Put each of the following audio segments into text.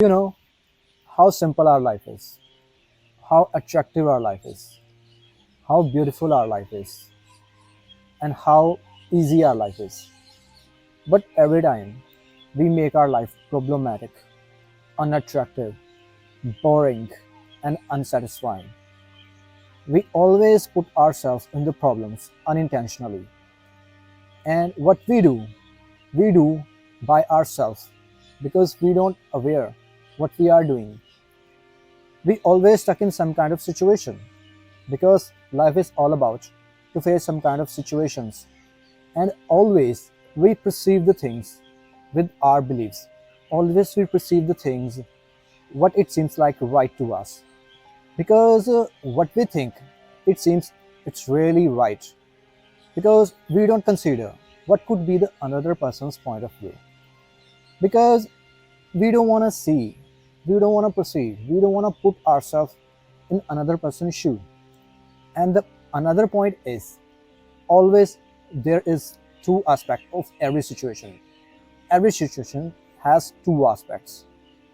You know how simple our life is, how attractive our life is, how beautiful our life is, and how easy our life is. But every time we make our life problematic, unattractive, boring, and unsatisfying, we always put ourselves in the problems unintentionally. And what we do by ourselves because we don't aware what we are doing. We always stuck in some kind of situation because life is all about to face some kind of situations, and always we perceive the things with our beliefs. Always we perceive the things what it seems like right to us, because what we think it seems it's really right, because we don't consider what could be the another person's point of view, because we don't want to see, we don't want to perceive, we don't want to put ourselves in another person's shoe. And the another point is, always there is two aspects of every situation. Every situation has two aspects,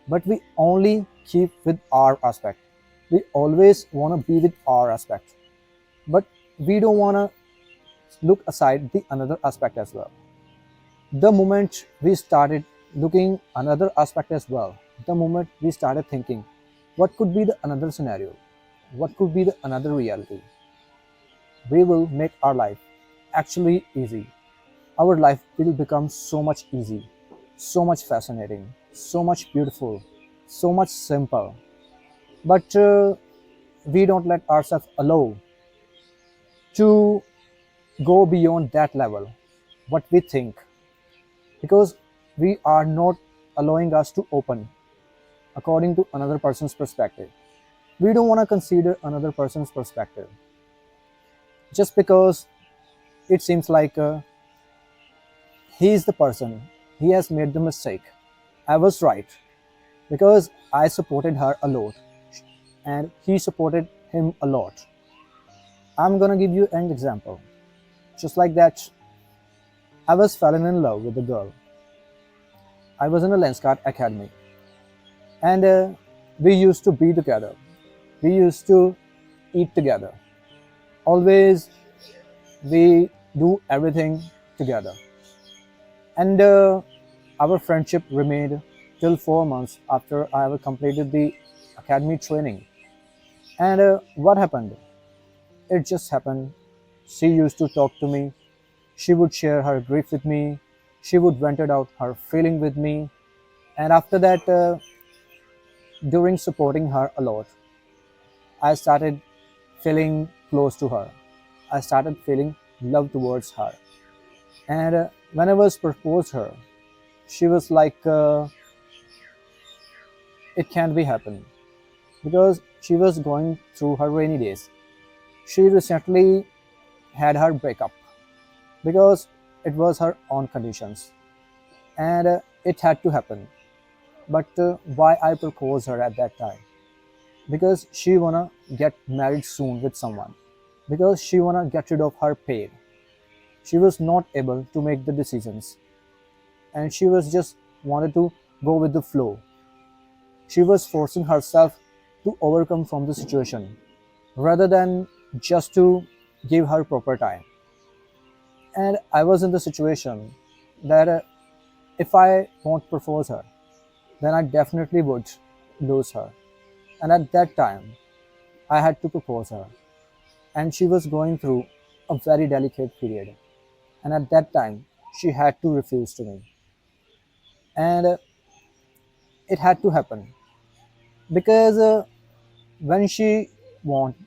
but we only keep with our aspect. We always want to be with our aspect, but we don't want to look aside the another aspect as well. The moment we started looking another aspect as well, the moment we started thinking what could be the another scenario, what could be the another reality, we will make our life actually easy. Our life will become so much easy, so much fascinating, so much beautiful, so much simple. But we don't let ourselves allow to go beyond that level, what we think, because we are not allowing us to open according to another person's perspective. We don't want to consider another person's perspective just because it seems like he is the person, he has made the mistake. I was right because I supported her a lot and he supported him a lot. I'm gonna give you an example. Just like that, I was falling in love with a girl. I was in a Lenskart academy, and we used to be together. We used to eat together. Always we do everything together. And our friendship remained till 4 months after I have completed the academy training. And what happened? It just happened. She used to talk to me. She would share her grief with me. She would vent it out her feeling with me. And after that, during supporting her a lot, I started feeling close to her. I started feeling love towards her. And when I was proposed her, she was like, it can't be happen because she was going through her rainy days. She recently had her breakup because it was her own conditions, and it had to happen. But why I proposed her at that time? Because she wanna get married soon with someone, because she wanna get rid of her pain. She was not able to make the decisions, and she was just wanted to go with the flow. She was forcing herself to overcome from the situation rather than just to give her proper time. And I was in the situation that if I won't propose her, then I definitely would lose her. And at that time, I had to propose her. And she was going through a very delicate period. And at that time, she had to refuse to me. And it had to happen because when she want,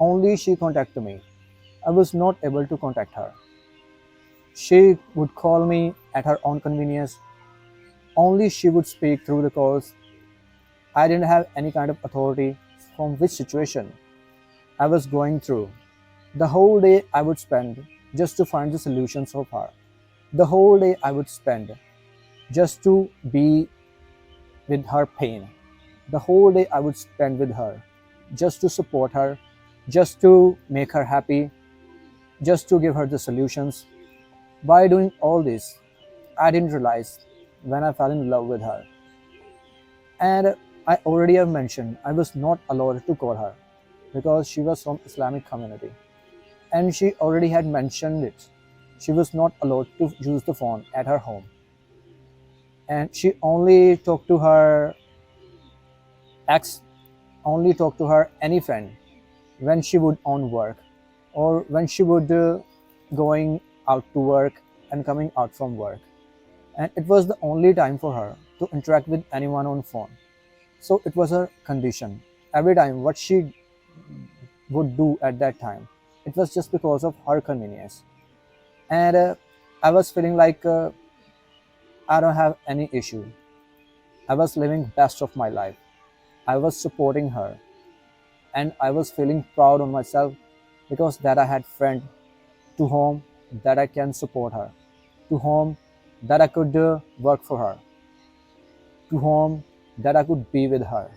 only she contacted me. I was not able to contact her. She would call me at her own convenience. Only she would speak through the calls. I didn't have any kind of authority from which situation I was going through. The whole day I would spend just to find the solutions of her. The whole day I would spend just to be with her pain. The whole day I would spend with her just to support her, just to make her happy, just to give her the solutions. By doing all this, I didn't realize when I fell in love with her. And I already have mentioned I was not allowed to call her because she was from Islamic community, and she already had mentioned it. She was not allowed to use the phone at her home, and she only talked to her ex, only talked to her any friend when she would on work, or when she would going out to work and coming out from work, and it was the only time for her to interact with anyone on phone. So it was her condition. Every time what she would do at that time, it was just because of her convenience. And I was feeling like I don't have any issue. I was living best of my life. I was supporting her, and I was feeling proud on myself because that I had friend to whom that I can support her, to whom that I could work for her, to whom that I could be with her.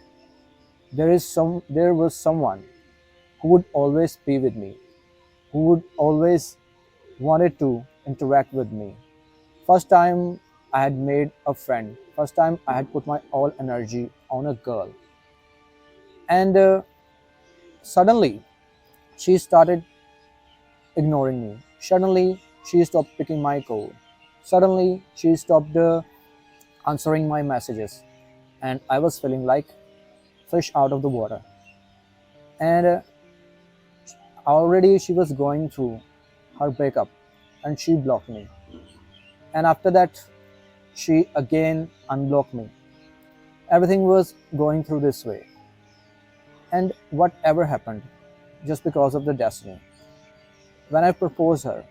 There was someone who would always be with me, who would always wanted to interact with me. First time I had made a friend, first time I had put my all energy on a girl, and suddenly she started ignoring me. Suddenly she stopped picking my call. Suddenly she stopped answering my messages, and I was feeling like fish out of the water. And already she was going through her breakup, and she blocked me. And after that, she again unblocked me. Everything was going through this way. And whatever happened, just because of the destiny. When I proposed her,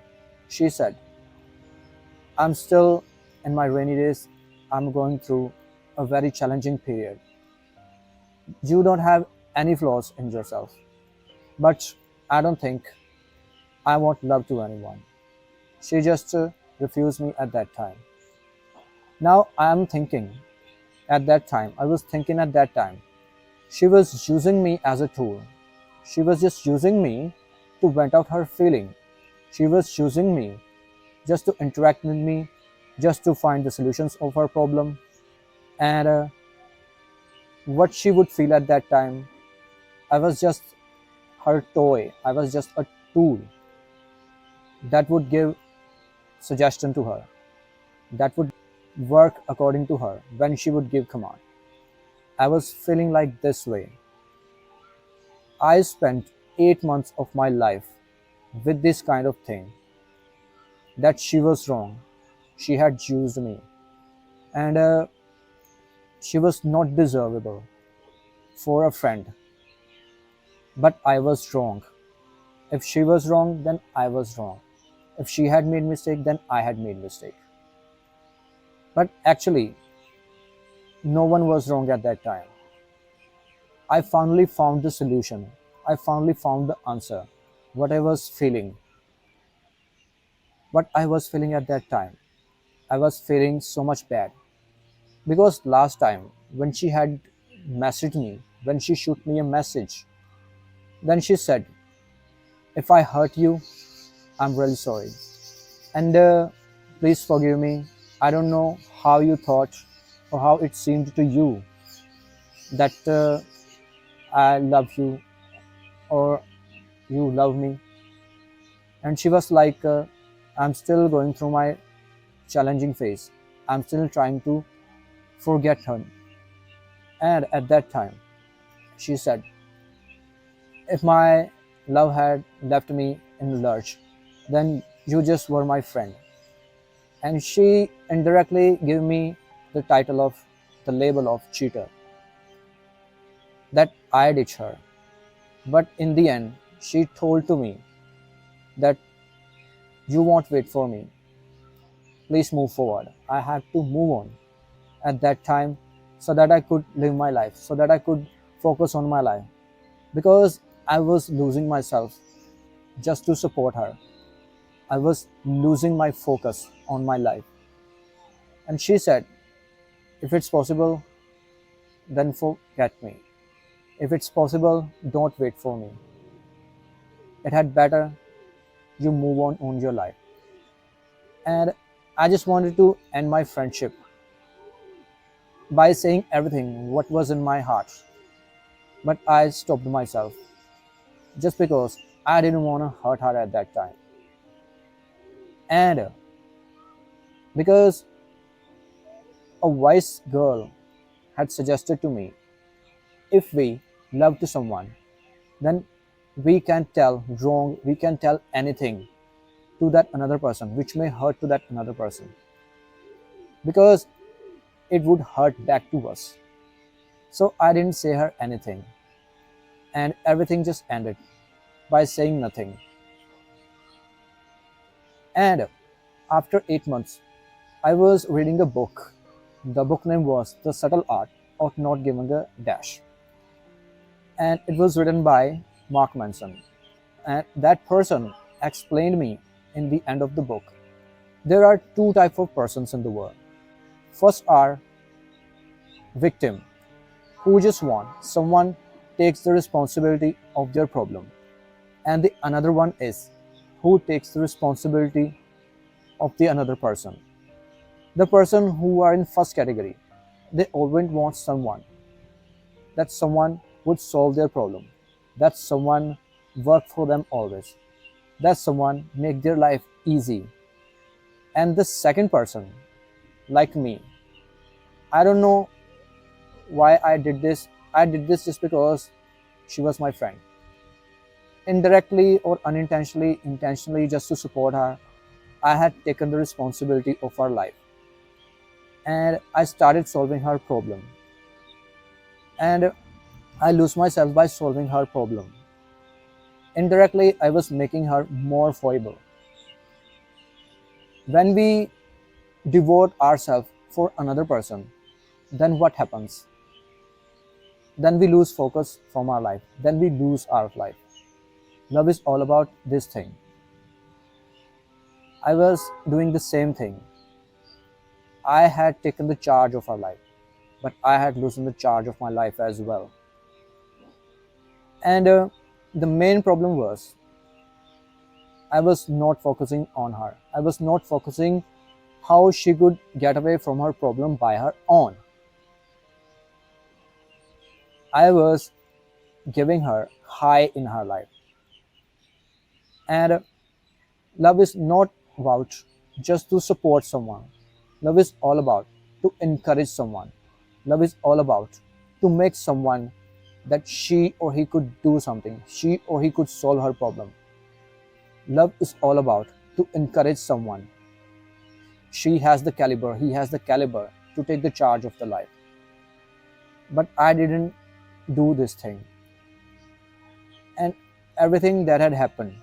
she said, I'm still in my rainy days. I'm going through a very challenging period. You don't have any flaws in yourself. But I don't think I want love to anyone. She just refused me at that time. Now I am thinking at that time, I was thinking at that time, she was using me as a tool. She was just using me to vent out her feeling. She was using me just to interact with me, just to find the solutions of her problem. And what she would feel at that time, I was just her toy. I was just a tool that would give suggestion to her, that would work according to her when she would give command. I was feeling like this way. I spent 8 months of my life with this kind of thing, that she was wrong. She had used me, and she was not deservable for a friend. But I was wrong. If she was wrong, then I was wrong. If she had made mistake, then I had made mistake. But actually, no one was wrong at that time. I finally found the solution. I finally found the answer. What I was feeling. What I was feeling at that time. I was feeling so much bad. Because last time, when she had messaged me, when she shoot me a message, then she said, if I hurt you, I'm really sorry. And please forgive me. I don't know how you thought or how it seemed to you that I love you or you love me. And she was like, I'm still going through my challenging phase. I'm still trying to forget her. And at that time, she said, if my love had left me in the lurch, then you just were my friend. And she indirectly gave me the title of the label of cheater, that I ditched her. But in the end, she told to me that you won't wait for me. Please move forward. I had to move on at that time so that I could live my life, so that I could focus on my life. Because I was losing myself just to support her. I was losing my focus on my life. And she said, if it's possible, then forget me. If it's possible, don't wait for me. It had better you move on your life. And I just wanted to end my friendship by saying everything what was in my heart. But I stopped myself just because I didn't want to hurt her at that time. And because a wise girl had suggested to me, if we love to someone, then we can tell wrong, we can tell anything to that another person which may hurt to that another person, because it would hurt back to us. So I didn't say her anything, and everything just ended by saying nothing. And after 8 months, I was reading a book. The book name was The Subtle Art of Not Giving a Dash, and it was written by Mark Manson. And that person explained me in the end of the book. There are two types of persons in the world. First are victim, who just want someone takes the responsibility of their problem, and the another one is who takes the responsibility of the another person. The person who are in first category, they always want someone, that someone would solve their problem, that someone work for them always, that someone make their life easy. And the second person, like me, I don't know why I did this. I did this just because she was my friend. Indirectly or unintentionally, intentionally, just to support her, I had taken the responsibility of her life, and I started solving her problem. And I lose myself by solving her problem. Indirectly, I was making her more foible. When we devote ourselves for another person, then what happens? Then we lose focus from our life. Then we lose our life. Love is all about this thing. I was doing the same thing. I had taken the charge of her life, but I had loosened the charge of my life as well. And the main problem was I was not focusing on her. I was not focusing how she could get away from her problem by her own. I was giving her high in her life. And love is not about just to support someone. Love is all about to encourage someone. Love is all about to make someone that she or he could do something, she or he could solve her problem. Love is all about to encourage someone. She has the caliber, he has the caliber to take the charge of the life. But I didn't do this thing. And everything that had happened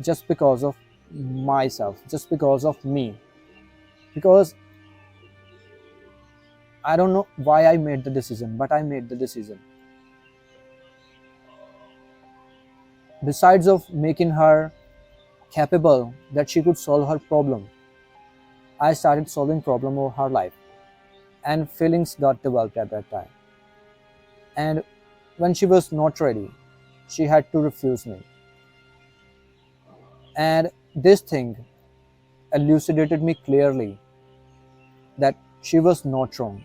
just because of myself, just because of me. Because I don't know why I made the decision, but I made the decision. Besides of making her capable that she could solve her problem, I started solving problem of her life, and feelings got developed at that time. And when she was not ready, she had to refuse me. And this thing elucidated me clearly that she was not wrong,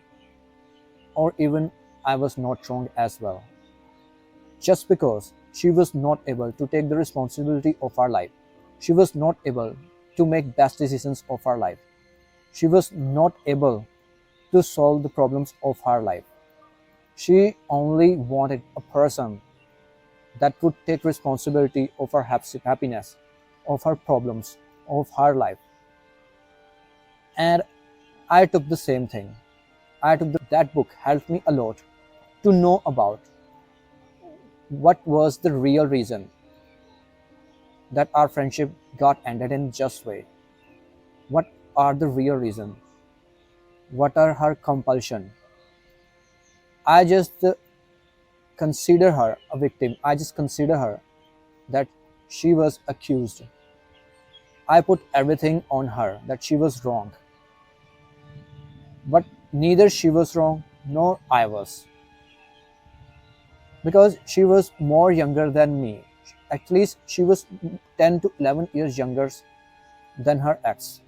or even I was not wrong as well. Just because she was not able to take the responsibility of our life, she was not able to make best decisions of her life, she was not able to solve the problems of her life. She only wanted a person that would take responsibility of her happiness, of her problems, of her life. And I took the same thing. That book helped me a lot to know about what was the real reason that our friendship got ended in just way. What are the real reason? What are her compulsion? I just consider her a victim. I just consider her that she was accused. I put everything on her that she was wrong. But neither she was wrong nor I was. Because she was more younger than me. At least she was 10 to 11 years younger than her ex.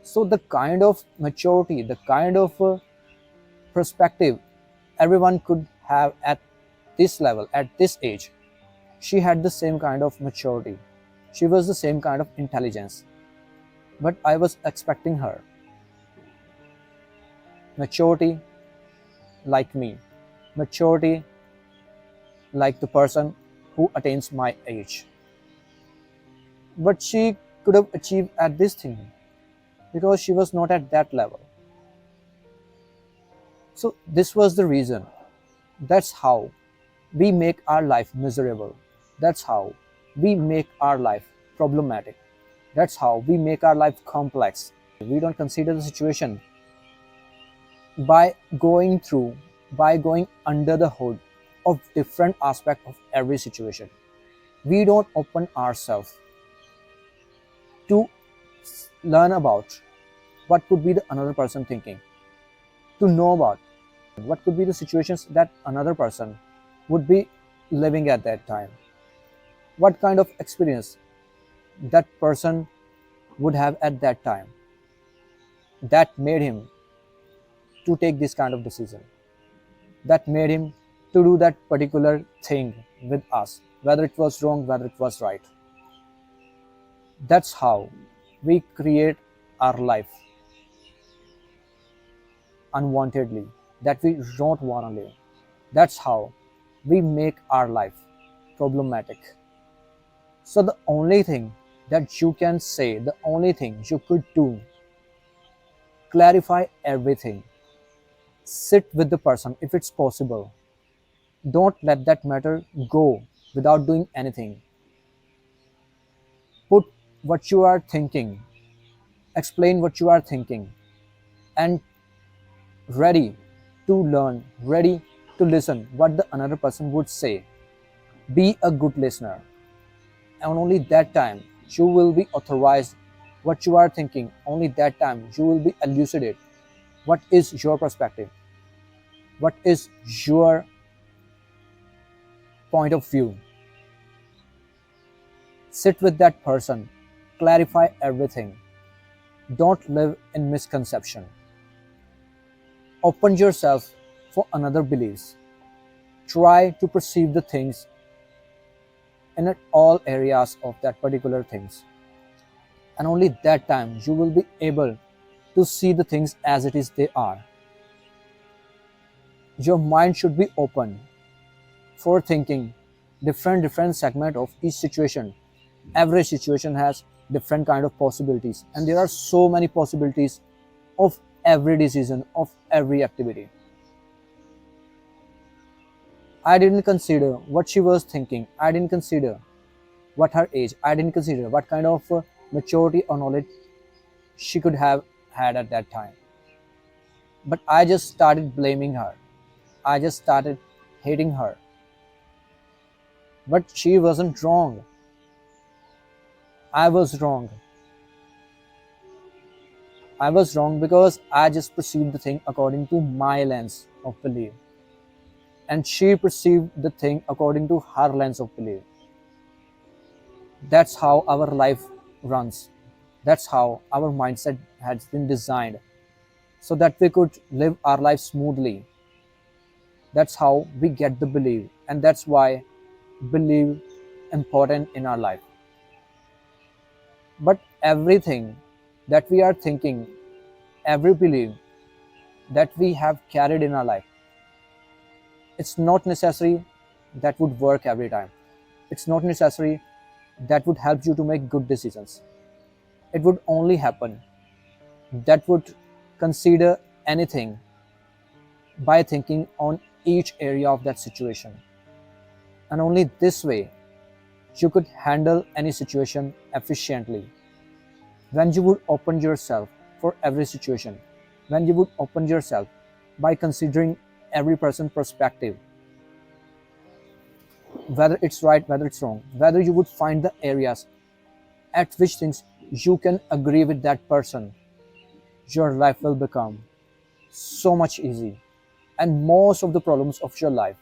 So the kind of maturity, the kind of perspective everyone could have at this level, at this age. She had the same kind of maturity. She was the same kind of intelligence. But I was expecting her. Maturity like me. Maturity like the person who attains my age. But she could have achieved at this thing because she was not at that level. So this was the reason. That's how we make our life miserable. That's how we make our life problematic. That's how we make our life complex. We don't consider the situation by going through, by going under the hood of different aspect of every situation. We don't open ourselves to learn about what could be the another person thinking, to know about what could be the situations that another person would be living at that time, what kind of experience that person would have at that time that made him to take this kind of decision, that made him to do that particular thing with us, whether it was wrong, whether it was right. That's how we create our life unwantedly, that we don't want to live. That's how we make our life problematic. So the only thing that you can say, the only thing you could do, clarify everything. Sit with the person if it's possible. Don't let that matter go without doing anything. Put what you are thinking, explain what you are thinking, and ready to learn, ready to listen what the another person would say. Be a good listener. And only that time you will be authorized what you are thinking. Only that time you will be elucidate what is your perspective, what is your point of view. Sit with that person, clarify everything. Don't live in misconception. Open yourself for another beliefs. Try to perceive the things in all areas of that particular things. And only that time you will be able to see the things as it is they are. Your mind should be open for thinking different segment of each situation. Every situation has different kind of possibilities, and there are so many possibilities of every decision, of every activity. I didn't consider what she was thinking. I didn't consider what her age. I didn't consider what kind of maturity or knowledge she could have had at that time. But I just started blaming her. I just started hating her. But she wasn't wrong. I was wrong. I was wrong because I just perceived the thing according to my lens of belief. And she perceived the thing according to her lens of belief. That's how our life runs. That's how our mindset has been designed so that we could live our life smoothly. That's how we get the belief, and that's why belief important in our life. But everything that we are thinking, every belief that we have carried in our life, it's not necessary that would work every time. It's not necessary that would help you to make good decisions. It would only happen that would consider anything by thinking on each area of that situation. And only this way you could handle any situation efficiently. When you would open yourself for every situation, when you would open yourself by considering every person's perspective, whether it's right, whether it's wrong, whether you would find the areas at which things you can agree with that person, your life will become so much easy, and most of the problems of your life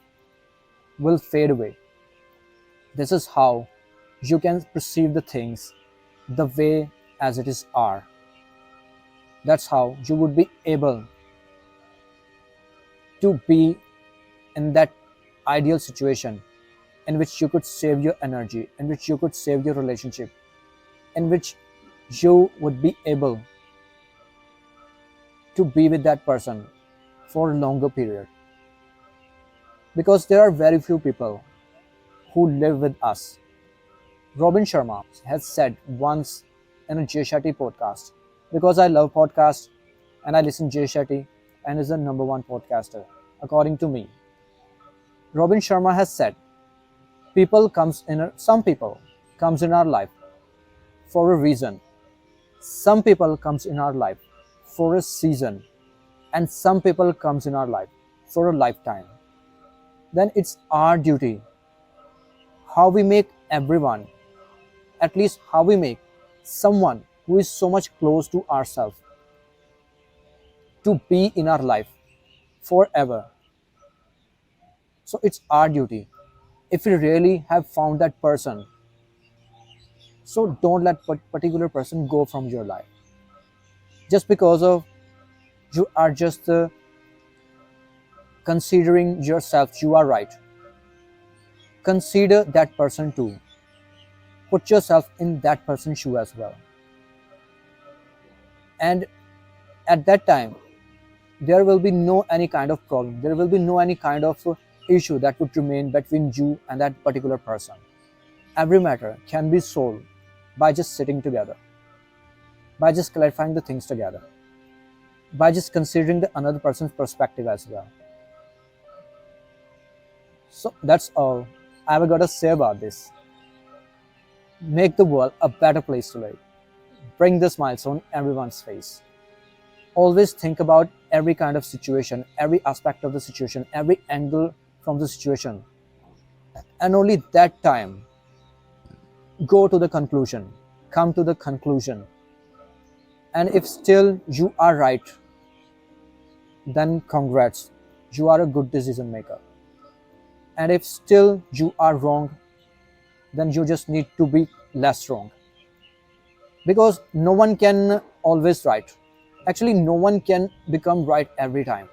will fade away. This is how you can perceive the things the way as it is are. That's how you would be able to be in that ideal situation in which you could save your energy, in which you could save your relationship, in which you would be able to be with that person for a longer period. Because there are very few people who live with us. Robin Sharma has said once in a Jay Shetty podcast, because I love podcasts and I listen Jay Shetty and is the number one podcaster, according to me. Robin Sharma has said, some people comes in our life for a reason. Some people comes in our life for a season, and some people comes in our life for a lifetime. Then it's our duty how we make everyone, at least how we make someone who is so much close to ourselves, to be in our life forever. So it's our duty. If we really have found that person, so don't let particular person go from your life just because of you are just considering yourself you are right. Consider that person too. Put yourself in that person's shoe as well. And at that time, there will be no any kind of problem. There will be no any kind of issue that would remain between you and that particular person. Every matter can be solved by just sitting together, by just clarifying the things together, by just considering the another person's perspective as well. So that's all I've got to say about this. Make the world a better place to live. Bring the smiles on everyone's face. Always think about every kind of situation, every aspect of the situation, every angle from the situation. And only that time, go to the conclusion. Come to the conclusion. And if still you are right, then congrats. You are a good decision maker. And if still you are wrong, then you just need to be less wrong. Because no one can always right. Actually, no one can become right every time.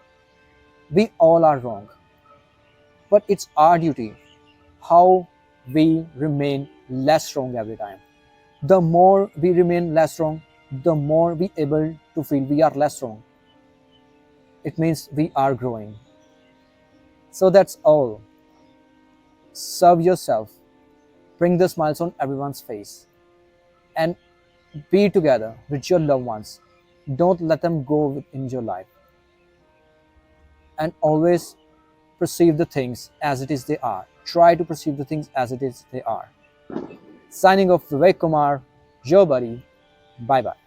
We all are wrong. But it's our duty how we remain less wrong every time. The more we remain less wrong, the more we able to feel we are less wrong. It means we are growing. So that's all. Serve yourself. Bring the smiles on everyone's face. And be together with your loved ones. Don't let them go in your life. And always perceive the things as it is they are. Try to perceive the things as it is they are. Signing off, Vivek Kumar, your buddy. Bye bye.